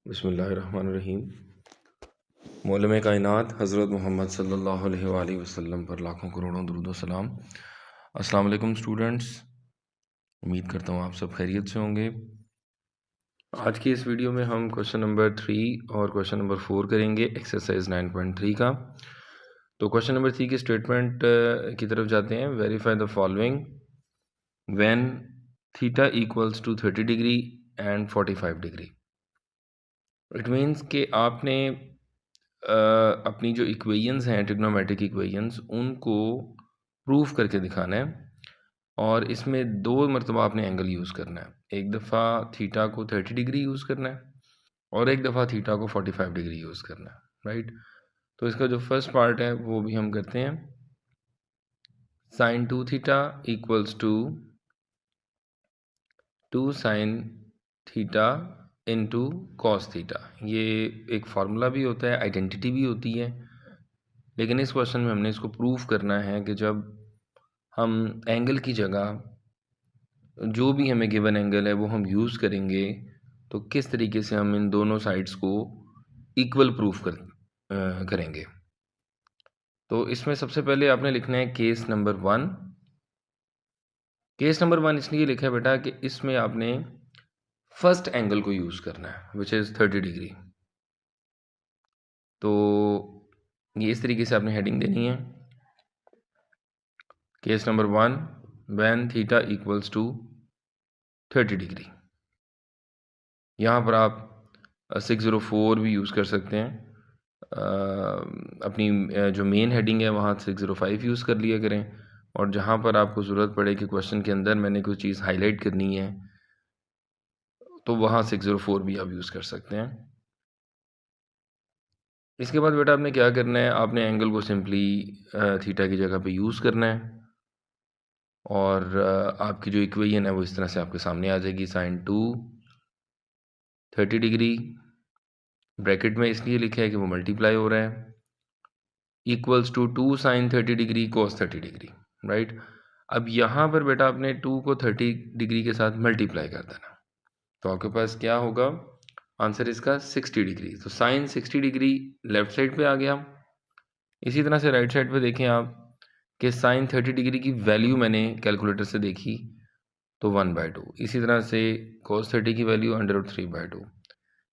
बिस्मिल्लाहिर्रहमानिर्रहीम। मौलम कायनात हज़रत मोहम्मद सल्लल्लाहु अलैहि वसल्लम पर लाखों करोड़ों दुरूद व सलाम। अस्सलाम वालेकुम स्टूडेंट्स, उम्मीद करता हूँ आप सब खैरियत से होंगे। आज की इस वीडियो में हम क्वेश्चन नंबर 3 और क्वेश्चन नंबर 4 करेंगे एक्सरसाइज 9.3 का। तो क्वेश्चन नंबर 3 की स्टेटमेंट की तरफ जाते हैं। Verify the following when theta equals to 30 degree and 45 degree. It means कि आपने अपनी जो इक्वेशंस हैं, ट्रिग्नोमेट्रिक इक्वेशंस, उनको प्रूफ करके दिखाना है और इसमें 2 मरतबा आपने एंगल यूज़ करना है। एक दफ़ा थीटा को 30 डिग्री यूज़ करना है और एक दफ़ा थीटा को 45 डिग्री यूज़ करना है, राइट। तो इसका जो फर्स्ट पार्ट है वो भी हम करते हैं। sin 2 theta equals to 2 sin theta into cos theta. ये एक फार्मूला भी होता है, आइडेंटिटी भी होती है, लेकिन इस क्वेश्चन में हमने इसको प्रूफ करना है कि जब हम एंगल की जगह जो भी हमें गिवन एंगल है वो हम यूज़ करेंगे तो किस तरीके से हम इन दोनों साइड्स को इक्वल प्रूफ करेंगे। तो इसमें सबसे पहले आपने लिखना है केस नंबर 1। केस नंबर 1 इसलिए लिखा है बेटा कि इसमें आपने फर्स्ट एंगल को यूज़ करना है विच इज़ 30 डिग्री। तो ये इस तरीके से आपने हेडिंग देनी है। Case number 1 when theta equals to 30 degree. यहाँ पर आप 604 भी यूज़ कर सकते हैं। अपनी जो मेन हेडिंग है वहाँ 605 यूज़ कर लिया करें, और जहाँ पर आपको ज़रूरत पड़े कि क्वेश्चन के अंदर मैंने कोई चीज़ हाईलाइट करनी है तो वहाँ 604 भी आप यूज़ कर सकते हैं। इसके बाद बेटा आपने क्या करना है, आपने एंगल को सिंपली थीटा की जगह पे यूज़ करना है और आपकी जो इक्वेशन है वो इस तरह से आपके सामने आ जाएगी। sin 2 30 डिग्री, ब्रैकेट में इसलिए लिखा है कि वो मल्टीप्लाई हो रहा है, equals to 2 sin 30 degree cos 30 degree, right. अब यहाँ पर बेटा आपने 2 को 30 डिग्री के साथ मल्टीप्लाई कर देना, तो आपके पास क्या होगा, आंसर इसका 60 डिग्री। तो साइन 60 डिग्री लेफ्ट साइड पे आ गया। इसी तरह से राइट साइड पे देखें आप कि साइन 30 डिग्री की वैल्यू मैंने कैलकुलेटर से देखी तो 1/2। इसी तरह से cos 30 की वैल्यू √3/2।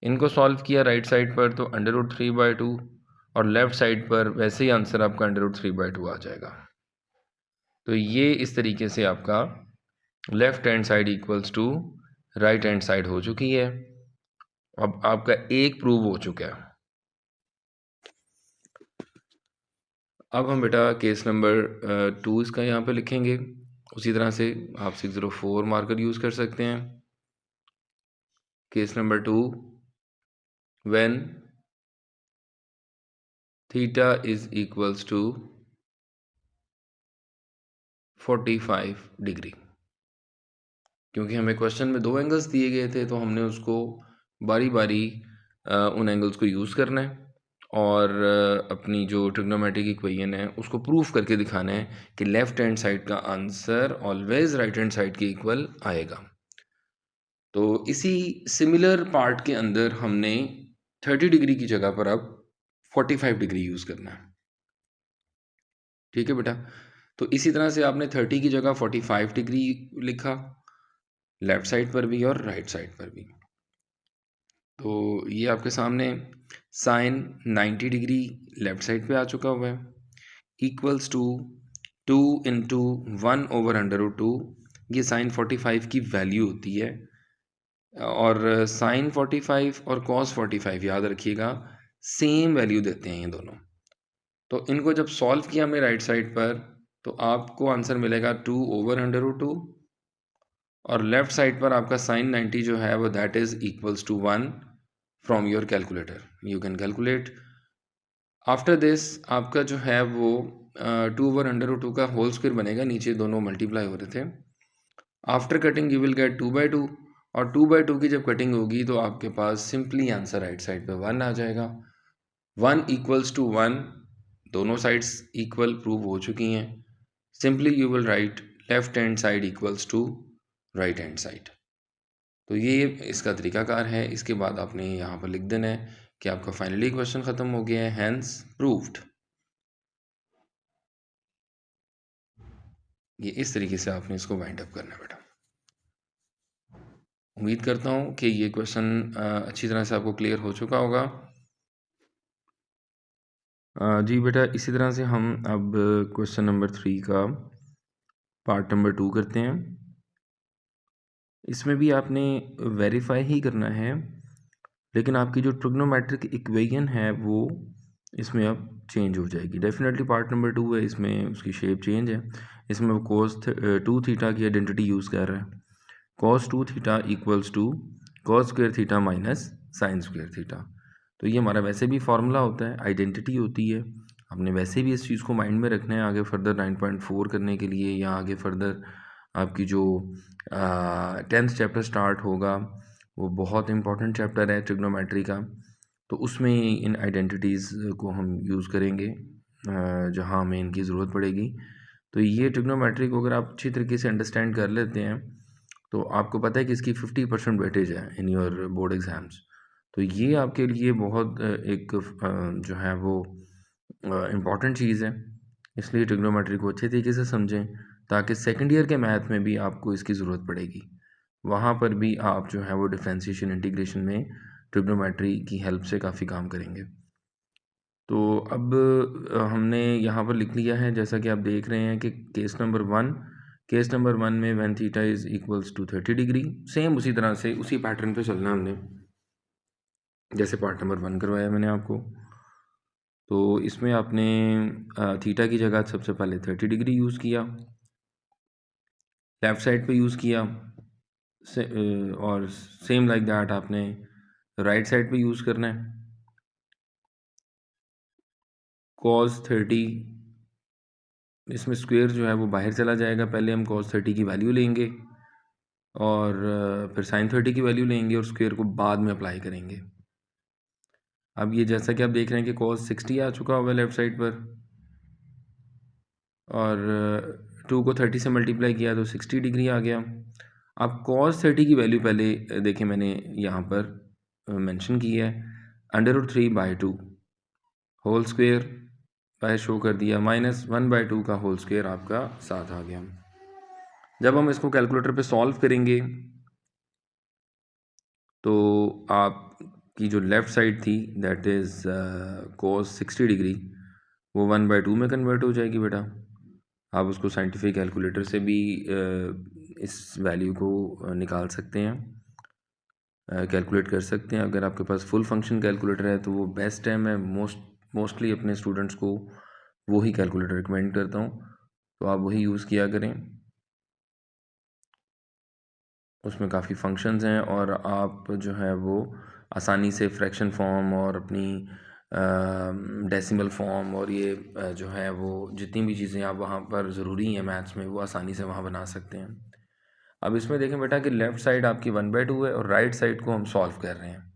इनको सॉल्व किया राइट साइड पर तो √3/2, और लेफ़्ट साइड पर वैसे ही आंसर आपका √3/2 आ जाएगा। तो ये इस तरीके से आपका left hand side equals to right hand side हो चुकी है। अब आपका एक प्रूव हो चुका है। अब हम बेटा केस नंबर 2 इसका यहाँ पे लिखेंगे। उसी तरह से आप 604 मार्कर यूज़ कर सकते हैं। Case number 2 when theta is equals to 45 degree. क्योंकि हमें क्वेश्चन में 2 एंगल्स दिए गए थे तो हमने उसको बारी बारी उन एंगल्स को यूज़ करना है और अपनी जो ट्रिग्नोमेट्रिक इक्वेशन है उसको प्रूफ करके दिखाना है कि लेफ़्ट हैंड साइड का answer always right hand side के इक्वल आएगा। तो इसी सिमिलर पार्ट के अंदर हमने 30 डिग्री की जगह पर अब 45 डिग्री यूज़ करना है। ठीक है बेटा, तो इसी तरह से आपने 30 की जगह 45 डिग्री लिखा, लेफ़्ट साइड पर भी और राइट साइड पर भी। तो ये आपके सामने साइन 90 डिग्री लेफ़्ट साइड पे आ चुका हुआ है, इक्वल्स टू 2 इंटू 1/√2। ये साइन 45 की वैल्यू होती है, और साइन 45 और कॉस 45 याद रखिएगा सेम वैल्यू देते हैं ये दोनों। तो इनको जब सॉल्व किया हमने राइट साइड पर तो आपको आंसर मिलेगा 2/√2, और लेफ़्ट साइड पर आपका साइन 90 जो है वो that is equals to 1 from your calculator. You can calculate. After this आपका जो है वो 2/√2 का होल स्क्वायर बनेगा, नीचे दोनों मल्टीप्लाई हो रहे थे। After cutting you will gate 2/2, और 2/2 की जब कटिंग होगी तो आपके पास सिंपली आंसर राइट साइड पे 1 आ जाएगा। 1 इक्वल्स टू 1, दोनों साइड्स इक्वल प्रूव हो चुकी हैं। Simply you will write left hand side equals to right hand side. तो ये इसका तरीकाकार है। इसके बाद आपने यहाँ पर लिख देना है कि आपका फाइनली क्वेश्चन ख़त्म हो गया है, हैंस प्रूव्ड। ये इस तरीके से आपने इसको वाइंड अप करना है बेटा। उम्मीद करता हूँ कि ये क्वेश्चन अच्छी तरह से आपको क्लियर हो चुका होगा। जी बेटा, इसी तरह से हम अब क्वेश्चन नंबर 3 का पार्ट नंबर 2 करते हैं। इसमें भी आपने वेरीफाई ही करना है, लेकिन आपकी जो ट्रिग्नोमेट्रिक इक्वेशन है वो इसमें अब चेंज हो जाएगी। डेफिनेटली पार्ट नंबर 2 है, इसमें उसकी शेप चेंज है। इसमें वो कोस 2 थीटा की आइडेंटिटी यूज़ कर रहा है। Cos 2 theta equals to cos square theta minus sine square theta. तो ये हमारा वैसे भी फार्मूला होता है, आइडेंटिटी होती है। आपने वैसे भी इस चीज़ को माइंड में रखना है आगे फर्दर 9.4 करने के लिए, या आगे फर्दर आपकी जो 10th चैप्टर स्टार्ट होगा, वो बहुत इंपॉर्टेंट चैप्टर है ट्रिग्नोमेट्री का। तो उसमें इन आइडेंटिटीज़ को हम यूज़ करेंगे जहाँ हमें इनकी ज़रूरत पड़ेगी। तो ये ट्रिग्नोमेट्री को अगर आप अच्छी तरीके से अंडरस्टैंड कर लेते हैं तो आपको पता है कि इसकी 50% वेटेज है इन योर बोर्ड एग्ज़ाम्स। तो ये आपके लिए बहुत एक जो है वो इम्पॉर्टेंट चीज़ है। इसलिए ट्रिग्नोमेट्री को अच्छे तरीके से समझें ताकि सेकंड ईयर के मैथ में भी आपको इसकी ज़रूरत पड़ेगी। वहाँ पर भी आप जो है वो डिफरेंशिएशन इंटीग्रेशन में ट्रिग्नोमेट्री की हेल्प से काफ़ी काम करेंगे। तो अब हमने यहाँ पर लिख लिया है, जैसा कि आप देख रहे हैं कि केस नंबर 1 में when theta is equals to 30 degree, same उसी तरह से उसी पैटर्न पे चलना हमने, जैसे पार्ट नंबर 1 करवाया मैंने आपको। तो इसमें आपने थीटा की जगह सबसे पहले 30 डिग्री यूज़ किया, लेफ़्ट साइड पे यूज़ किया और सेम लाइक दैट आपने राइट साइड पे यूज़ करना है। cos 30, इसमें स्क्वायर जो है वो बाहर चला जाएगा। पहले हम cos 30 की वैल्यू लेंगे और फिर sin 30 की वैल्यू लेंगे और स्क्वायर को बाद में अप्लाई करेंगे। अब ये जैसा कि आप देख रहे हैं कि cos 60 आ चुका होगा लेफ़्ट साइड पर, और 2 को 30 से मल्टीप्लाई किया तो 60 डिग्री आ गया। अब cos 30 की वैल्यू पहले देखिए मैंने यहाँ पर मेंशन की है, √3/2 होल स्क्वायर बाहर शो कर दिया, -1/2 का होल स्क्वायर आपका साथ आ गया। जब हम इसको कैलकुलेटर पे सॉल्व करेंगे तो आपकी जो लेफ़्ट साइड थी दैट इज़ cos 60 डिग्री, वो 1/2 में कन्वर्ट हो जाएगी बेटा। आप उसको साइंटिफिक कैलकुलेटर से भी इस वैल्यू को निकाल सकते हैं, कैलकुलेट कर सकते हैं। अगर आपके पास फुल फंक्शन कैलकुलेटर है तो वो बेस्ट है। मैं मोस्टली अपने स्टूडेंट्स को वही कैलकुलेटर रिकमेंड करता हूँ, तो आप वही यूज़ किया करें। उसमें काफ़ी फंक्शंस हैं और आप जो है वो आसानी से फ्रैक्शन फॉर्म और अपनी डेसिमल फॉर्म और ये जो है वो जितनी भी चीज़ें आप वहाँ पर ज़रूरी हैं मैथ्स में, वो आसानी से वहाँ बना सकते हैं। अब इसमें देखें बेटा कि लेफ़्ट साइड आपकी 1/2 है और राइट साइड को हम सॉल्व कर रहे हैं।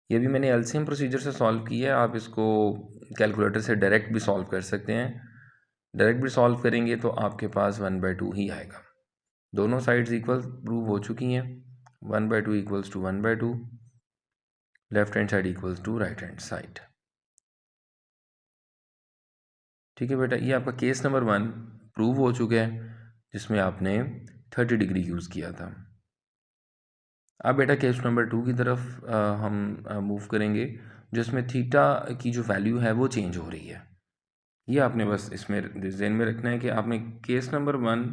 ये भी मैंने एलसीएम प्रोसीजर से सॉल्व किया है, आप इसको कैलकुलेटर से डायरेक्ट भी सॉल्व कर सकते हैं। डायरेक्ट भी सॉल्व करेंगे तो आपके पास 1/2 ही आएगा। दोनों साइड्स इक्वल प्रूव हो चुकी हैं। 1/2 equals to 1/2, left hand side equals to right hand side. ठीक है बेटा, ये आपका केस नंबर 1 प्रूव हो चुका है जिसमें आपने 30 डिग्री यूज़ किया था। अब बेटा केस नंबर 2 की तरफ हम मूव करेंगे, जिसमें थीटा की जो वैल्यू है वो चेंज हो रही है। ये आपने बस इसमें ध्यान में रखना है कि आपने केस नंबर 1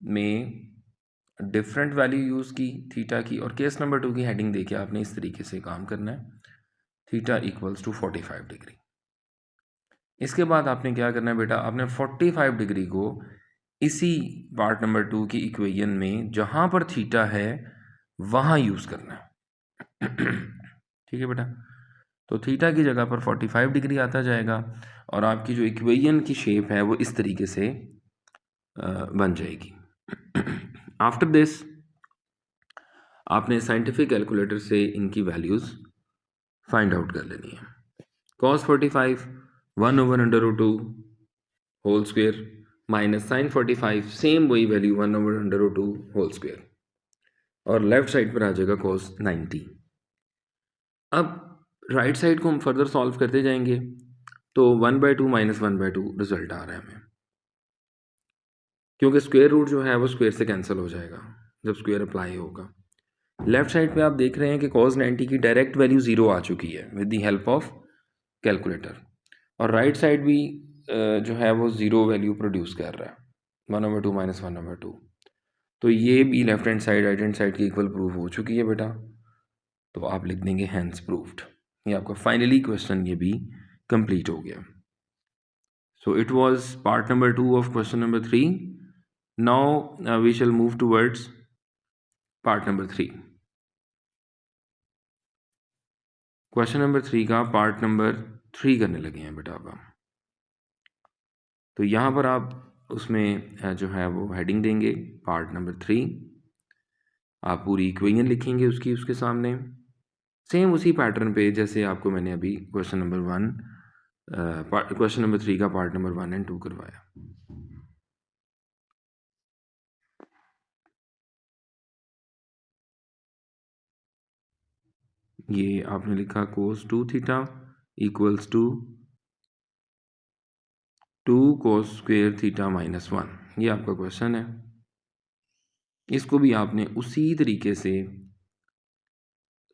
में डिफरेंट वैल्यू यूज़ की थीटा की, और केस नंबर 2 की हेडिंग देके आपने इस तरीके से काम करना है, थीटा इक्वल्स टू 45 डिग्री। इसके बाद आपने क्या करना है बेटा, आपने 45 डिग्री को इसी पार्ट नंबर 2 की इक्वेशन में जहाँ पर थीटा है वहाँ यूज़ करना है। ठीक है बेटा, तो थीटा की जगह पर 45 डिग्री आता जाएगा और आपकी जो इक्वेशन की शेप है वो इस तरीके से बन जाएगी। आफ्टर दिस आपने साइंटिफिक कैलकुलेटर से इनकी वैल्यूज़ फाइंड आउट कर लेनी है। cos 45 1/√2 whole square minus sin 45, same वही वैल्यू 1/√2 होल स्क्वायर। और लेफ्ट साइड पर आ जाएगा cos 90। अब राइट साइड को हम फर्दर सॉल्व करते जाएंगे तो 1/2 माइनस 1/2 रिजल्ट आ रहा है हमें, क्योंकि स्क्वायर रूट जो है वो स्क्वायर से कैंसिल हो जाएगा जब स्क्वायर अप्लाई होगा। लेफ्ट साइड पे आप देख रहे हैं कि cos 90 की डायरेक्ट वैल्यू 0 आ चुकी है with the help of calculator, और राइट साइड भी जो है वो 0 वैल्यू प्रोड्यूस कर रहा है 1/2 माइनस 1/2। तो ये भी left hand side right hand side की इक्वल प्रूफ हो चुकी है बेटा, तो आप लिख देंगे हैंस प्रूफ्ड। ये आपका फाइनली क्वेश्चन ये भी कंप्लीट हो गया। So it was part number 2 of question number 3। Now we shall move towards part number 3। Question number 3 का पार्ट नंबर 3 करने लगे हैं बेटा अब हम। तो यहाँ पर आप उसमें जो है वो हेडिंग देंगे पार्ट नंबर 3, आप पूरी इक्वेशन लिखेंगे उसके सामने, सेम उसी पैटर्न पे जैसे आपको मैंने अभी क्वेश्चन नंबर 3 का पार्ट नंबर 1 एंड 2 करवाया। ये आपने लिखा cos 2 theta equals to 2 cos square theta minus 1, ये आपका क्वेश्चन है। इसको भी आपने उसी तरीके से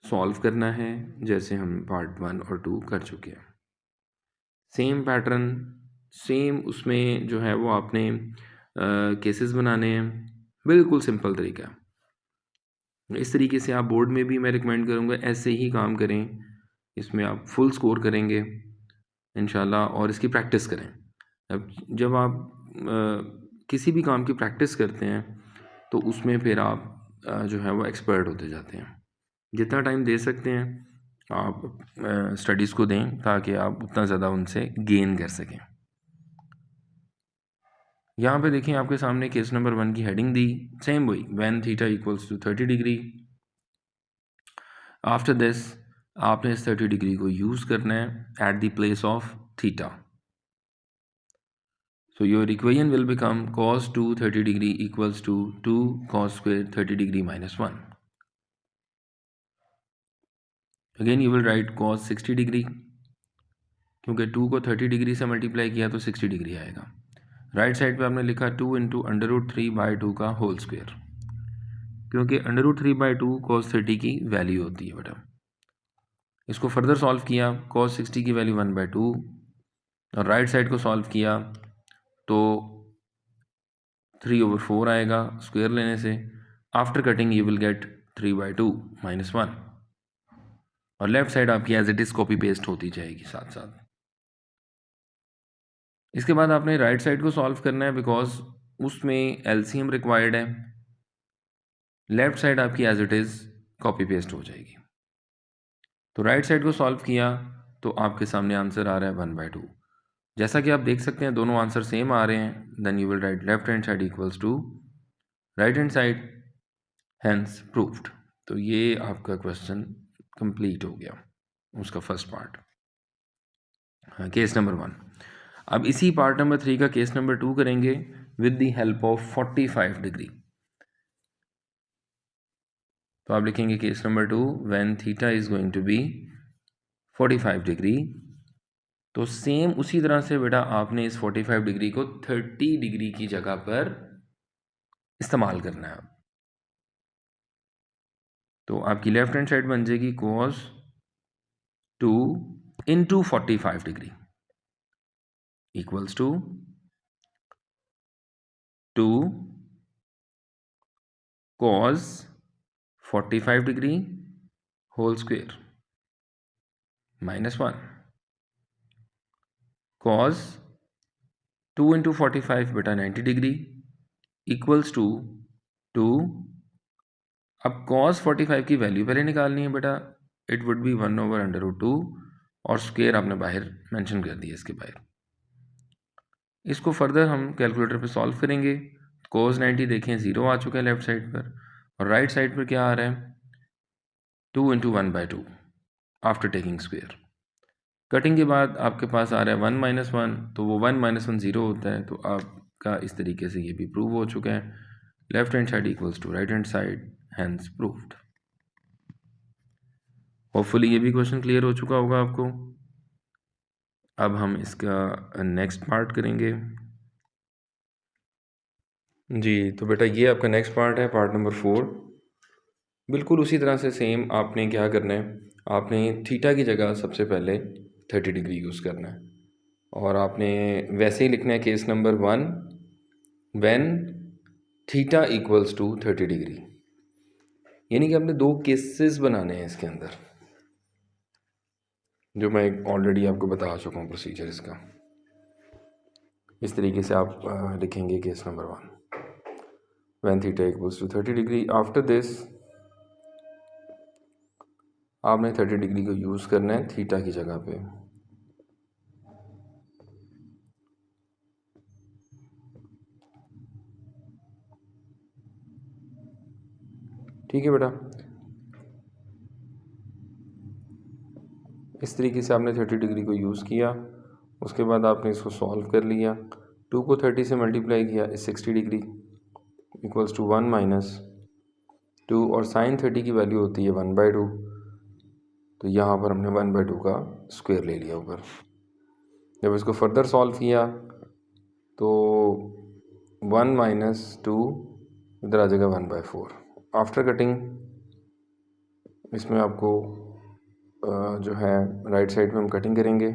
सॉल्व करना है जैसे हम पार्ट 1 और 2 कर चुके हैं। सेम पैटर्न, सेम उसमें जो है वो आपने केसेस बनाने हैं, बिल्कुल सिंपल तरीका है। इस तरीके से आप बोर्ड में भी मैं रिकमेंड करूँगा ऐसे ही काम करें, इसमें आप फुल स्कोर करेंगे इंशाल्लाह, और इसकी प्रैक्टिस करें। अब जब आप किसी भी काम की प्रैक्टिस करते हैं तो उसमें फिर आप जो है वो एक्सपर्ट होते जाते हैं। जितना टाइम दे सकते हैं आप स्टडीज़ को दें ताकि आप उतना ज़्यादा उनसे गेन कर सकें। यहाँ पे देखें आपके सामने केस नंबर 1 की हेडिंग दी, सेम वही when theta equals to 30 degree. After this आपने इस 30 डिग्री को यूज़ करना है at the place of theta. So your equation will become cos 2 30 degree equals to 2 cos square 30 degree minus 1. Again you will write cos 60 degree, क्योंकि 2 को 30 degree से multiply किया तो 60 डिग्री आएगा। राइट साइड पे आपने लिखा 2 इंटू √3/2 का होल स्क्वेयर, क्योंकि √3/2 cos 30 की वैल्यू होती है बेटा। इसको फर्दर सॉल्व किया, cos 60 की वैल्यू 1/2, और राइट साइड को सॉल्व किया तो 3/4 आएगा स्क्वायर लेने से। After cutting you will get 3/2 minus 1, और लेफ्ट साइड आपकी as it is copy paste होती जाएगी साथ साथ। इसके बाद आपने राइट साइड को सॉल्व करना है बिकॉज उसमें एलसीएम रिक्वायर्ड है। लेफ्ट साइड आपकी as it is copy paste हो जाएगी। तो राइट साइड को सॉल्व किया तो आपके सामने आंसर आ रहा है 1/2। जैसा कि आप देख सकते हैं दोनों आंसर सेम आ रहे हैं, then you will write left hand side equals to right hand side, hence proved. तो ये आपका क्वेश्चन कंप्लीट हो गया, उसका फर्स्ट पार्ट, केस नंबर 1। अब इसी पार्ट नंबर 3 का केस नंबर 2 करेंगे with the help of 45 degree. तो आप लिखेंगे case number 2 when theta is going to be 45 degree. तो सेम उसी तरह से बेटा आपने इस 45 डिग्री को 30 डिग्री की जगह पर इस्तेमाल करना है। तो आपकी लेफ्ट हैंड साइड बन जाएगी cos 2 into 45 degree equals to 2 cos 45 degree whole square minus 1 cos 2 into 45 बेटा 90 डिग्री इक्वल्स टू 2। अब cos 45 की वैल्यू पहले निकालनी है बेटा, इट वुड बी 1/√2, और स्क्वेयर आपने बाहर मेंशन कर दिया इसके बाहर। इसको फर्दर हम कैलकुलेटर पे सॉल्व करेंगे। cos 90 देखें 0 आ चुका है लेफ्ट साइड पर, और राइट साइड पर क्या आ रहा है 2 into 1/2 after taking square. Cutting के बाद आपके पास आ रहा है 1 माइनस 1, तो वो 1 माइनस 1 0 होता है। तो आपका इस तरीके से ये भी प्रूव हो चुका है। Left hand side equals to right hand side, hence proved. Hopefully ये भी क्वेश्चन क्लियर हो चुका होगा आपको। अब हम इसका नेक्स्ट पार्ट करेंगे जी। तो बेटा ये आपका नेक्स्ट पार्ट है, पार्ट नंबर 4। बिल्कुल उसी तरह से सेम आपने क्या करना है, आपने थीटा की जगह सबसे पहले 30 डिग्री यूज़ करना है और आपने वैसे ही लिखना है case number 1 when theta equals to 30 degree. यानी कि आपने 2 केसेस बनाने हैं इसके अंदर, जो मैं ऑलरेडी आपको बता चुका हूँ प्रोसीजर इसका। इस तरीके से आप लिखेंगे case number 1 when theta equals to 30 degree. After this आपने 30 डिग्री को यूज़ करना है थीटा की जगह पे। ठीक है बेटा, इस तरीके से आपने 30 डिग्री को यूज़ किया। उसके बाद आपने इसको सॉल्व कर लिया। 2 को 30 से मल्टीप्लाई किया इस 60 डिग्री इक्वल्स टू 1 माइनस 2 और साइन 30 की वैल्यू होती है 1/2। तो यहाँ पर हमने 1/2 का स्क्वायर ले लिया ऊपर। जब इसको फर्दर सॉल्व किया तो 1 माइनस 2 इधर आ जाएगा 1/4। आफ्टर कटिंग इसमें आपको जो है राइट साइड में हम कटिंग करेंगे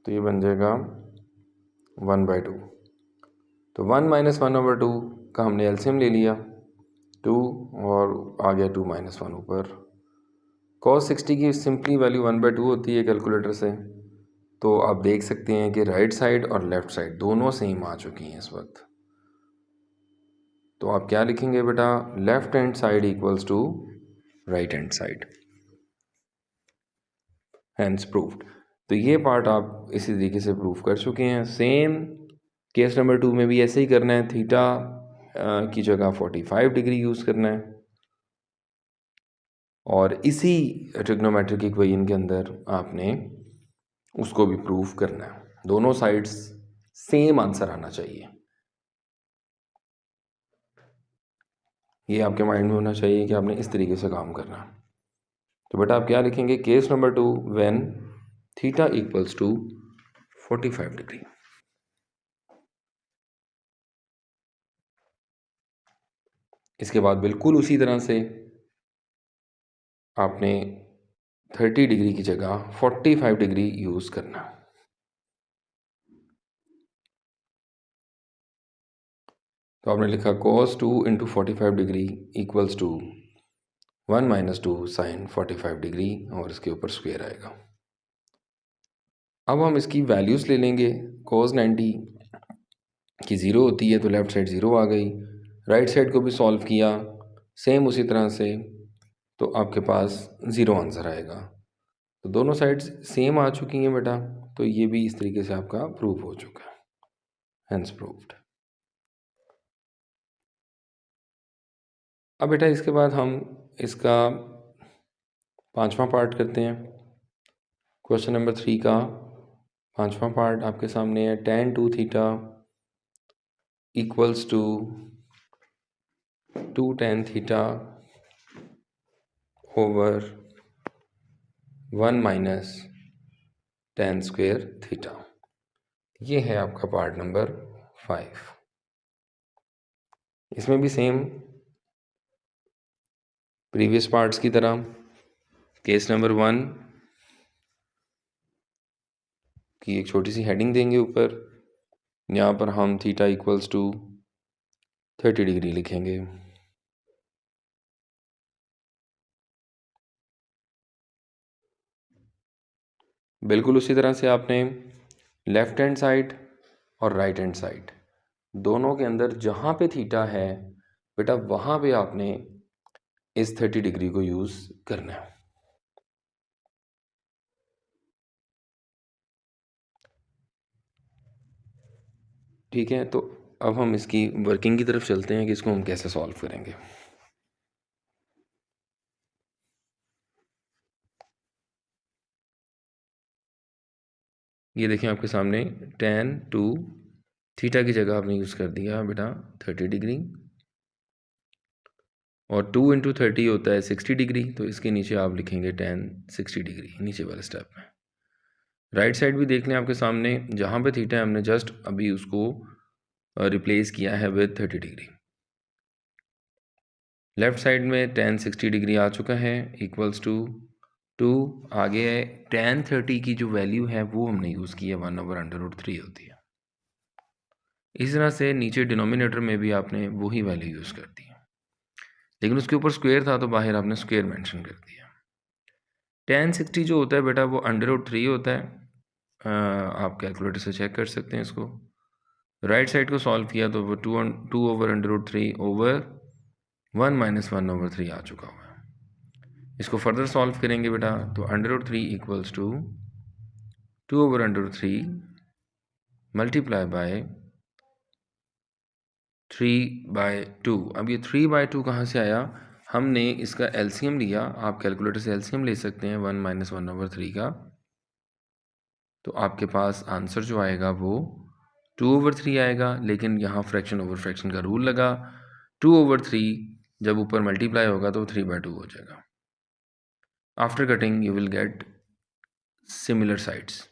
तो ये बन जाएगा 1/2। तो 1 माइनस 1/2 का हमने एलसीएम ले लिया 2 और आ गया 2 माइनस 1 ऊपर। cos 60 की सिंपली वैल्यू 1/2 होती है कैलकुलेटर से। तो आप देख सकते हैं कि राइट साइड और लेफ़्ट साइड दोनों सेम आ चुकी हैं इस वक्त। तो आप क्या लिखेंगे बेटा, left hand side equals to right hand side, hence proved. तो ये पार्ट आप इसी तरीके से प्रूव कर चुके हैं। सेम केस नंबर 2 में भी ऐसे ही करना है, थीटा की जगह 45 डिग्री यूज़ करना है और इसी ट्रिग्नोमेट्रिक इक्वेशन के अंदर आपने उसको भी प्रूव करना है। दोनों साइड्स सेम आंसर आना चाहिए, ये आपके माइंड में होना चाहिए कि आपने इस तरीके से काम करना है। तो बेटा आप क्या लिखेंगे, case number 2 when theta equals to 45 degree. इसके बाद बिल्कुल उसी तरह से आपने 30 डिग्री की जगह 45 डिग्री यूज़ करना। तो आपने लिखा cos 2 into 45 degree equals to 1 minus 2 sine 45 degree और इसके ऊपर स्क्वायर आएगा। अब हम इसकी वैल्यूज़ ले लेंगे। cos 90 की 0 होती है तो लेफ़्ट साइड 0 आ गई। राइट साइड को भी सॉल्व किया सेम उसी तरह से, तो आपके पास 0 आंसर आएगा। तो दोनों साइड्स सेम आ चुकी हैं बेटा, तो ये भी इस तरीके से आपका प्रूव हो चुका है, हैंस प्रूव्ड। अब बेटा इसके बाद हम इसका 5वां पार्ट करते हैं। क्वेश्चन नंबर 3 का 5वां पार्ट आपके सामने है। tan 2 theta equals to 2 tan theta over 1 minus tan square theta. ये है आपका पार्ट नंबर 5। इसमें भी सेम प्रीवियस पार्ट्स की तरह केस नंबर 1 की एक छोटी सी हेडिंग देंगे ऊपर। यहाँ पर हम थीटा इक्वल्स टू 30 डिग्री लिखेंगे। बिल्कुल उसी तरह से आपने लेफ़्ट हैंड साइड और राइट हैंड साइड दोनों के अंदर जहाँ पे थीटा है बेटा वहाँ पे आपने इस 30 डिग्री को यूज़ करना है। ठीक है, तो अब हम इसकी वर्किंग की तरफ चलते हैं कि इसको हम कैसे सॉल्व करेंगे। ये देखें आपके सामने tan 2 थीटा की जगह आपने यूज़ कर दिया बेटा 30 डिग्री और 2 इंटू 30 होता है 60 डिग्री, तो इसके नीचे आप लिखेंगे tan 60 डिग्री नीचे वाले स्टेप में। राइट साइड भी देख लें आपके सामने, जहाँ पे थीटा है हमने जस्ट अभी उसको रिप्लेस किया है विद 30 डिग्री। लेफ्ट साइड में tan 60 डिग्री आ चुका है इक्वल्स टू 2, आगे tan 30 की जो वैल्यू है वो हमने यूज़ की है 1/√3 होती है। इस तरह से नीचे डिनोमिनेटर में भी आपने वही वैल्यू यूज़ कर दी है, लेकिन उसके ऊपर स्क्वायर था तो बाहर आपने स्क्वायर मेंशन कर दिया। tan 60 जो होता है बेटा वो √3 होता है। आप कैलकुलेटर से चेक कर सकते हैं इसको। राइट साइड को सॉल्व किया तो वो 2/√3 ओवर 1 - 1/3 आ चुका हुआ है। इसको फर्दर सॉल्व करेंगे बेटा तो √3 इक्वल्स टू 2/√3 मल्टीप्लाई बाय 3/2। अब ये 3/2 कहाँ से आया? हमने इसका एलसीएम लिया, आप कैलकुलेटर से एलसीएम ले सकते हैं 1 - 1/3 का, तो आपके पास आंसर जो आएगा वो 2/3 आएगा। लेकिन यहाँ फ्रैक्शन ओवर फ्रैक्शन का रूल लगा, 2/3 जब ऊपर मल्टीप्लाई होगा तो 3/2 हो जाएगा। After cutting you will get similar sides,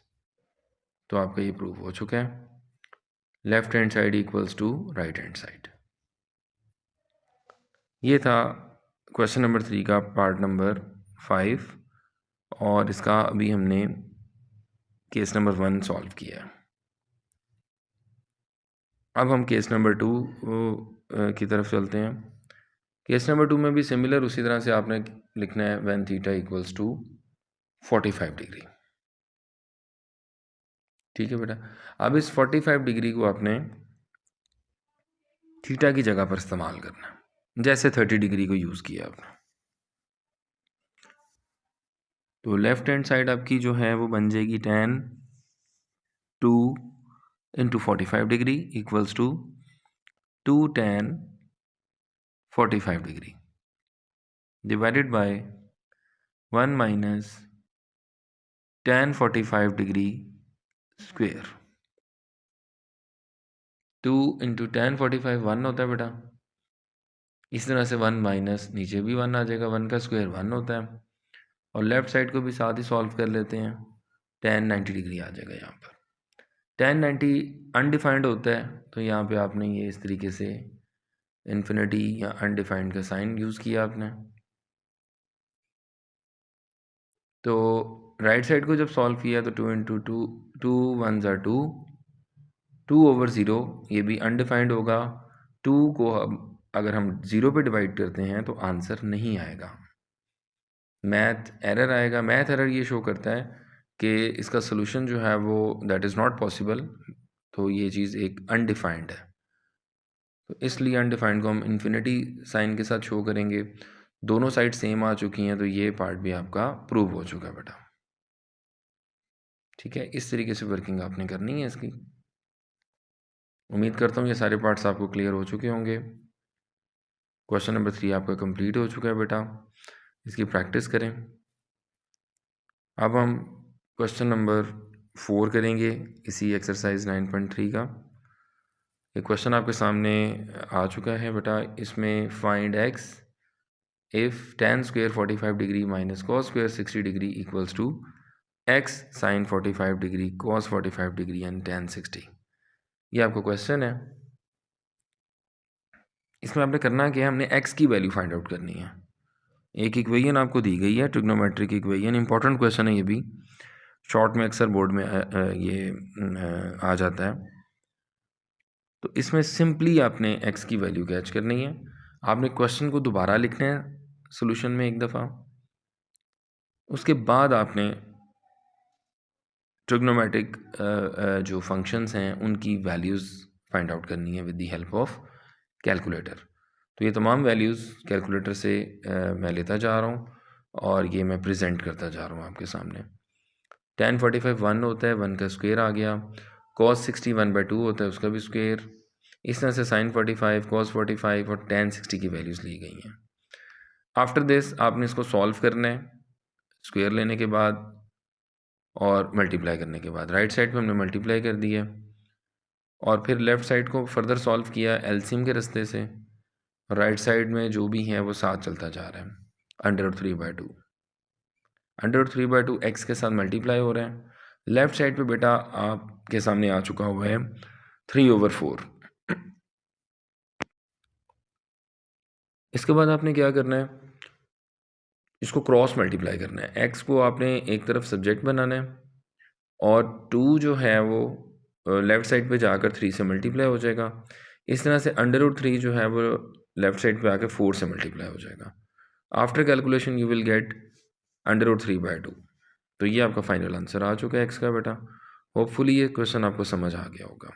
तो आपका ये प्रूव हो चुका है। Left hand side equals to right hand side. ये था क्वेश्चन नंबर 3 का पार्ट नंबर 5, और इसका अभी हमने केस नंबर 1 सॉल्व किया है। अब हम केस नंबर 2 की तरफ चलते हैं। केस नंबर 2 में भी सिमिलर उसी तरह से आपने लिखना है when theta equals to 45 degree. ठीक है बेटा, अब इस 45 डिग्री को आपने थीटा की जगह पर इस्तेमाल करना है, जैसे 30 डिग्री को यूज़ किया आपने। तो लेफ्ट हैंड साइड आपकी जो है वो बन जाएगी tan 2 into 45 degree equals to 2 tan 45 degree divided by 1 minus tan 45 degree square. 2 into tan 45 1 होता है बेटा, इस तरह से 1 माइनस नीचे भी 1 आ जाएगा, 1 का स्क्वायर 1 होता है। और लेफ्ट साइड को भी साथ ही सॉल्व कर लेते हैं, tan 90 डिग्री आ जाएगा यहाँ पर। tan 90 अनडिफाइंड होता है, तो यहाँ पे आपने ये इस तरीके से इन्फिनिटी या अनडिफाइंड का साइन यूज़ किया आपने। तो राइट साइड को जब सॉल्व किया तो 2 इंटू 2, 2 1 ज़ा 2, 2/0, ये भी अनडिफाइंड होगा। 2 को अगर हम 0 पे डिवाइड करते हैं तो आंसर नहीं आएगा, मैथ एरर आएगा। मैथ एरर ये शो करता है कि इसका सोल्यूशन जो है वो दैट इज़ नॉट पॉसिबल, तो ये चीज़ एक अनडिफाइंड है। तो इसलिए अनडिफाइंड को हम इन्फिनिटी साइन के साथ शो करेंगे। दोनों साइड सेम आ चुकी हैं, तो ये पार्ट भी आपका प्रूव हो चुका है बेटा। ठीक है, इस तरीके से वर्किंग आपने करनी है इसकी। उम्मीद करता हूँ ये सारे पार्ट्स आपको क्लियर हो चुके होंगे। क्वेश्चन नंबर 3 आपका कंप्लीट हो चुका है बेटा, इसकी प्रैक्टिस करें। अब हम क्वेश्चन नंबर 4 करेंगे इसी एक्सरसाइज 9.3 का। ये क्वेश्चन आपके सामने आ चुका है बेटा। इसमें find x if tan square 45 degree minus cos square 60 degree equals to x sin 45 degree cos 45 degree and tan 60। ये आपका क्वेश्चन है। इसमें आपने करना क्या है, हमने x की वैल्यू फाइंड आउट करनी है। एक इक्वेशन आपको दी गई है, ट्रिग्नोमेट्रिक इक्वेशन, इंपॉर्टेंट क्वेश्चन है ये भी, शॉर्ट में अक्सर बोर्ड में आ जाता है। तो इसमें सिंपली आपने x की वैल्यू कैच करनी है। आपने क्वेश्चन को दोबारा लिखना है सॉल्यूशन में एक दफ़ा, उसके बाद आपने ट्रिग्नोमेट्रिक जो फंक्शंस हैं उनकी वैल्यूज़ फाइंड आउट करनी है with the help of calculator. तो ये तमाम वैल्यूज़ कैलकुलेटर से मैं लेता जा रहा हूँ और ये मैं प्रेजेंट करता जा रहा हूँ आपके सामने। tan 45 1 होता है, 1 का स्क्वायर आ गया। cos 60 1/2 होता है, उसका भी स्क्वायर। इस तरह से sin 45, cos 45 और tan 60 की वैल्यूज़ ली गई हैं। आफ्टर दिस आपने इसको सॉल्व करना है स्क्वायर लेने के बाद और मल्टीप्लाई करने के बाद। राइट साइड पे हमने मल्टीप्लाई कर दिया और फिर लेफ़्ट साइड को फर्दर सॉल्व किया एलसीएम के रास्ते से। राइट साइड में जो भी है वो साथ चलता जा रहा है, √3/2 √3/2 एक्स के साथ मल्टीप्लाई हो रहे हैं। लेफ्ट साइड पे बेटा आपके सामने आ चुका हुआ है 3/4। इसके बाद आपने क्या करना है, इसको क्रॉस मल्टीप्लाई करना है। एक्स को आपने एक तरफ सब्जेक्ट बनाना है और 2 जो है वो लेफ़्ट साइड पे जाकर 3 से मल्टीप्लाई हो जाएगा। इस तरह से √3 जो है वो लेफ़्ट साइड पे आकर 4 से मल्टीप्लाई हो जाएगा। After calculation you will get √3/2। तो ये आपका फाइनल आंसर आ चुका है एक्स का बेटा। होपफुली ये क्वेश्चन आपको समझ आ गया होगा।